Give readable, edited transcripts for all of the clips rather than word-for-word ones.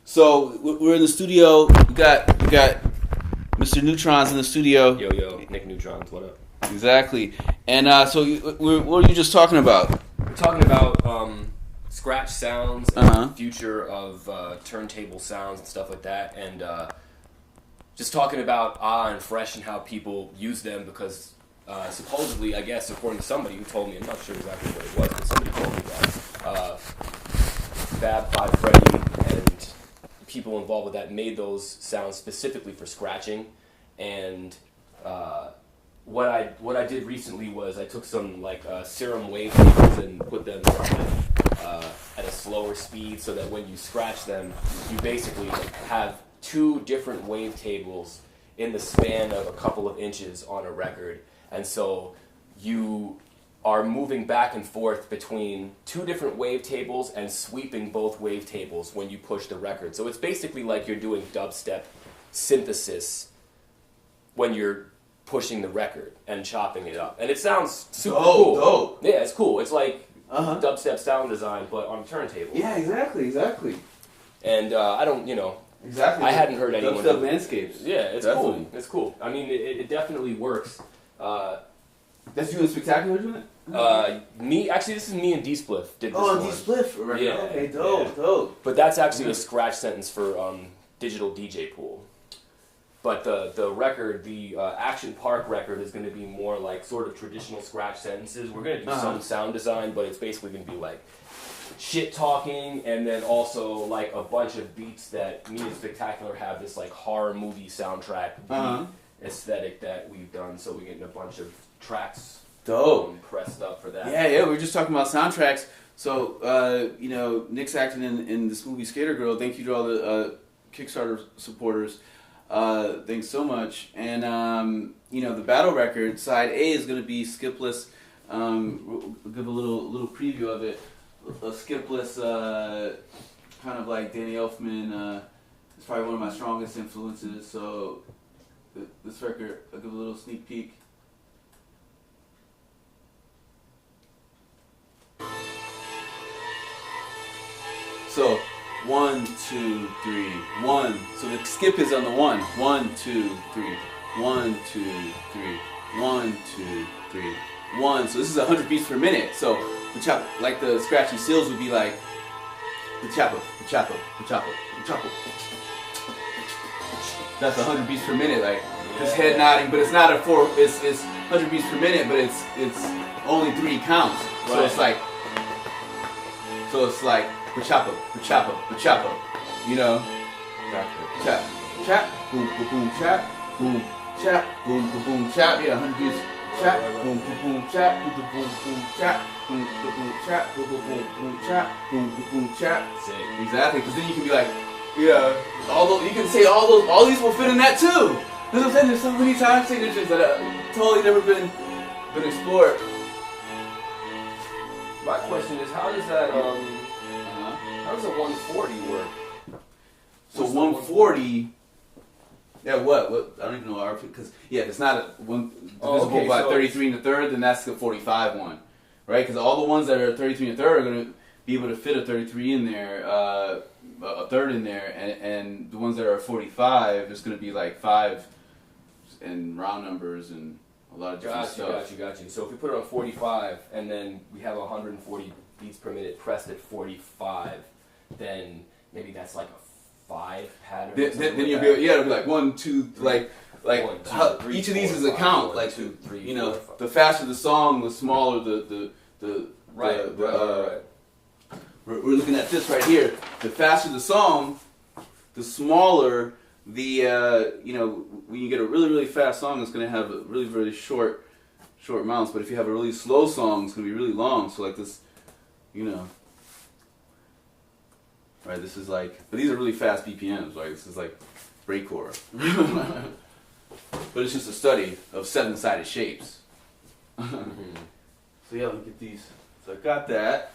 So we're in the studio. We got Mr. Neutronz in the studio. Yo, Nick Neutronz, what up? Exactly. And what were you just talking about? We're talking about scratch sounds and the future of turntable sounds and stuff like that, and just talking about and fresh and how people use them because supposedly, I guess, according to somebody who told me, I'm not sure exactly what it was, but somebody told me that Fab Five Freddy and people involved with that made those sounds specifically for scratching. And what I did recently was I took some serum wavetables and put them at a slower speed so that when you scratch them, you basically have two different wavetables in the span of a couple of inches on a record. And so you are moving back and forth between two different wavetables and sweeping both wavetables when you push the record. So it's basically like you're doing dubstep synthesis when you're pushing the record and chopping it up. And it sounds super cool. Dope. Yeah, it's cool. It's like dubstep sound design, but on a turntable. Yeah, exactly. And Exactly. I hadn't heard anyone. Dubstep landscapes. Yeah, it's Definitely. cool. It's cool. I mean, it definitely works. That's you and Spectacular doing it? This is me and D-Spliff did this one. D-Spliff. Right. Yeah. Okay, dope. But that's actually a scratch sentence for Digital DJ Pool. But the record, the Action Park record, is going to be more like sort of traditional scratch sentences. We're going to do some sound design, but it's basically going to be like shit talking, and then also like a bunch of beats that me and Spectacular have this like horror movie soundtrack beat aesthetic that we've done. So we're getting a bunch of tracks pressed up for that. Yeah, we were just talking about soundtracks. So, Nick's acting in this movie Skater Girl. Thank you to all the Kickstarter supporters. Thanks so much. And, the battle record, side A, is going to be skipless. We'll give a little preview of it. A skipless, kind of like Danny Elfman, is probably one of my strongest influences. So, this record, I'll give a little sneak peek. So, 1, 2, 3, 1. So the skip is on the 1. 1, 2, 3. 1, 2, 3. 1, 2, 3. 1. So this is 100 beats per minute. So the chop, like the scratchy seals would be like the chopper. That's 100 beats per minute, like just head nodding, but it's not a 4. It's 100 beats per minute, but it's only 3 counts. So it's like Bachapa, you know? Chap, boom, boom, chap, boom, chap, yeah, 100 beats, chap, boom, chap, boom, chap, boom, chap. Exactly, because then you can be like, you can say all these will fit in that too. That's what I'm saying, there's so many time signatures that have totally never been explored. My question is, how does that, how does a 140 work? So 140, yeah, what? I don't even know our, because if it's not divisible by 33 1/3, then that's the 45 one, right? Because all the ones that are 33 1/3 are going to be able to fit a 33 in there, a third in there, and the ones that are 45, there's going to be like 5 and round numbers and a lot of different stuff. Got you. So if we put it on 45 and then we have 140 beats per minute pressed at 45, then maybe that's like a 5 pattern. Then you'll be it'll be like 1, 2, like 1, 2, 3, each of these is a count. 1, like 2, 3, you know, 4, 5. The faster the song, the smaller the right. We're looking at this right here. The faster the song, the smaller the when you get a really really fast song, it's going to have a really really short amounts. But if you have a really slow song, it's going to be really long. So like this, right? This is like, but these are really fast BPMs. Right? This is like breakcore. But it's just a study of 7-sided shapes. So yeah, look at these. So I got that.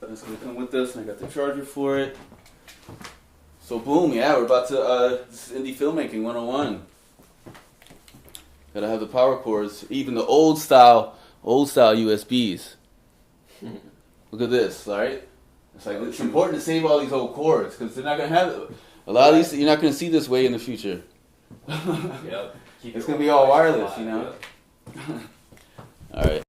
That's gonna come with this, and I got the charger for it. So boom, yeah, we're about to, this is indie filmmaking 101. Gotta have the power cords, even the old style USBs. Look at this, alright? It's like it's important to save all these old cords because they're not gonna have a lot of these. You're not gonna see this way in the future. Yep. It's gonna be all wireless, you know. All right.